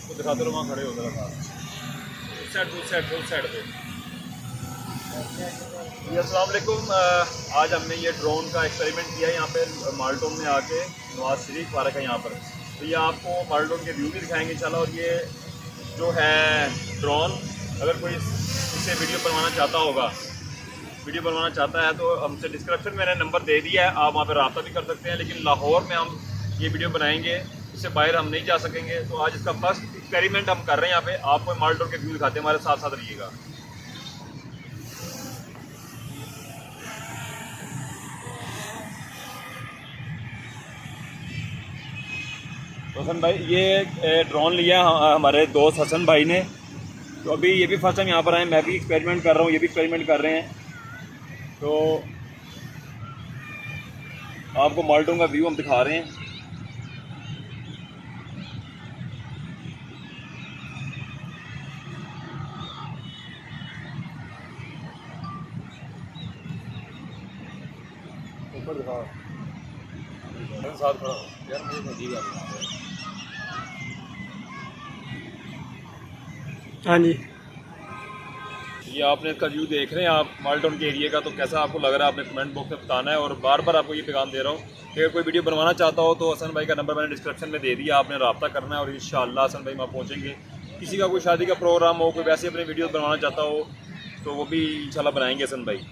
तो दिखाते रहो, वहाँ खड़े हो जरा उस साइड पे। जी अस्सलाम वालेकुम। आज हमने ये ड्रोन का एक्सपेरिमेंट किया है यहाँ पे माल्टोन में आके, नवाज शरीफ पार्क है यहाँ पर। तो ये आपको माल्टोन के व्यू भी दिखाएंगे इंशाल्लाह। और ये जो है ड्रोन, अगर कोई इससे वीडियो बनवाना चाहता है तो हमसे डिस्क्रिप्शन में मैंने नंबर दे दिया है, आप वहाँ पर रब्ता भी कर सकते हैं। लेकिन लाहौर में हम ये वीडियो बनाएंगे, इससे बाहर हम नहीं जा सकेंगे। तो आज इसका फर्स्ट एक्सपेरिमेंट हम कर रहे हैं यहाँ पे, आपको माल्टोन के व्यू दिखाते हैं, हमारे साथ साथ रहिएगा। तो हसन भाई, ये ड्रोन लिया हमारे दोस्त हसन भाई ने। तो अभी ये भी फर्स्ट टाइम यहाँ पर आए, मैं भी एक्सपेरिमेंट कर रहा हूँ, ये भी एक्सपेरिमेंट कर रहे हैं। तो आपको माल्टोन का व्यू हम दिखा रहे हैं। ऊपर दिखा साथ खड़ा यार, मुझे अजीब आ रहा है। हाँ जी, ये आपने इसका व्यू देख रहे हैं आप माल्टोन के एरिया का। तो कैसा आपको लग रहा है आपने कमेंट बॉक्स में बताना है। और बार बार आपको ये पैगाम दे रहा हूँ कि अगर कोई वीडियो बनवाना चाहता हो तो हसन भाई का नंबर मैंने डिस्क्रिप्शन में दे दिया, आपने रब्ता करना है और इंशाअल्लाह हसन भाई वहाँ पहुँचेंगे। किसी का कोई शादी का प्रोग्राम हो, कोई वैसे अपने वीडियो बनवाना चाहता हो तो वो भी इंशाल्लाह बनाएंगे हसन भाई।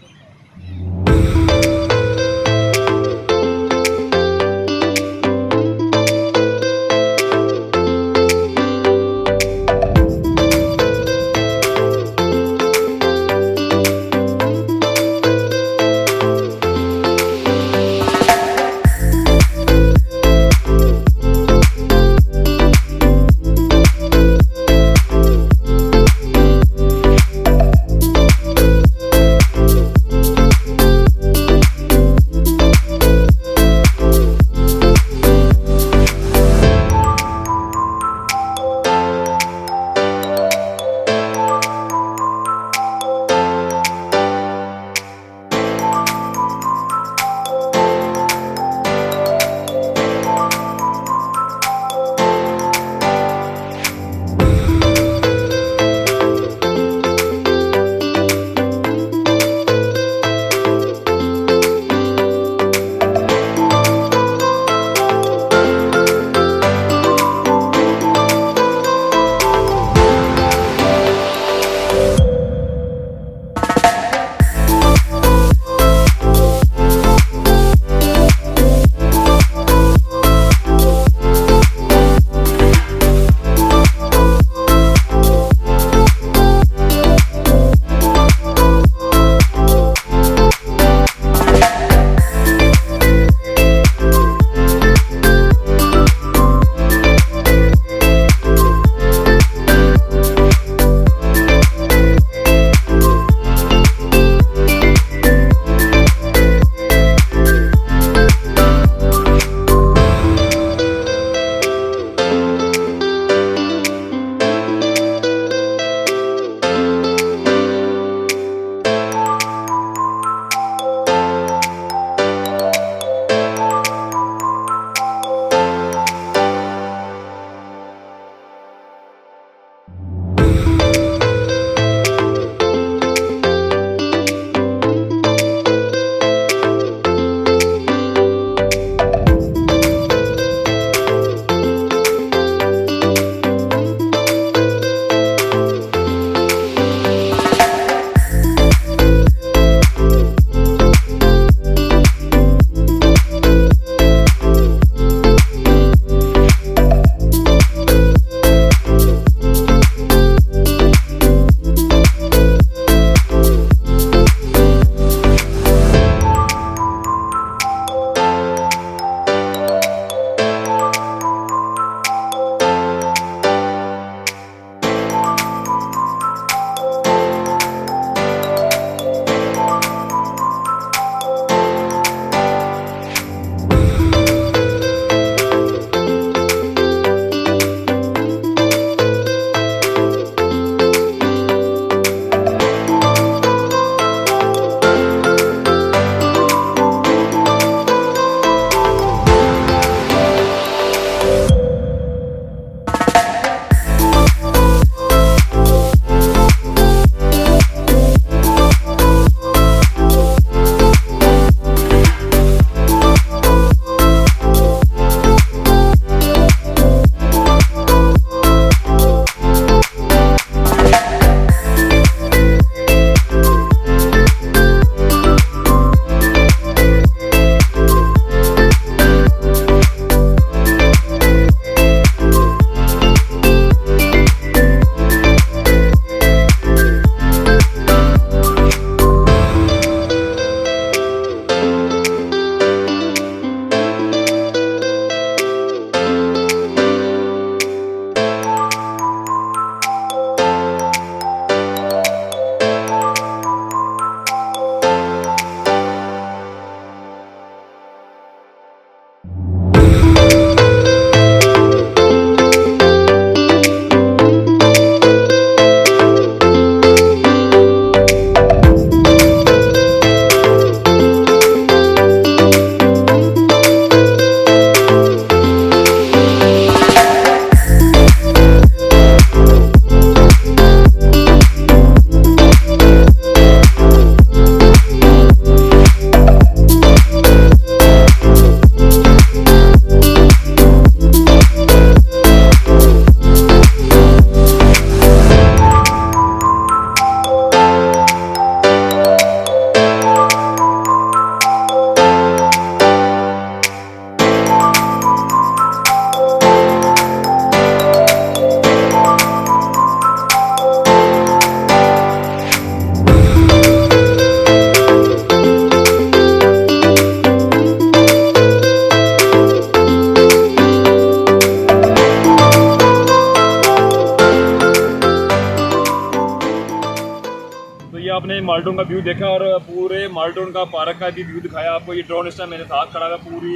माल्टोन का व्यू देखा और पूरे माल्टोन का पार्क का भी व्यू दिखाया आपको। ये ड्रोन इस टाइम मेरे साथ खड़ा था, पूरी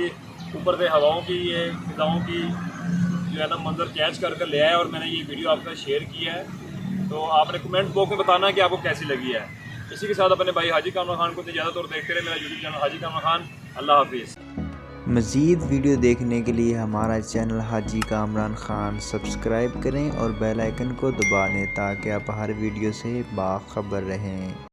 ऊपर से हवाओं की, ये फिजाओं की जो है ना मंजर कैच कर कर ले आया और मैंने ये वीडियो आपके साथ शेयर किया है। तो आपने कमेंट बॉक्स में बताना है कि आपको कैसी लगी है। इसी के साथ अपने भाई हाजी कामरान खान को इजाज़त और देखते रहे मेरा यूट्यूब चैनल हाजी कामरान खान। अल्लाह हाफिज़। मज़ीद वीडियो देखने के लिए हमारा चैनल हाजी कामरान खान सब्सक्राइब करें और बेल आइकन को दबा लें ताकि आप हर वीडियो से बाखबर रहें।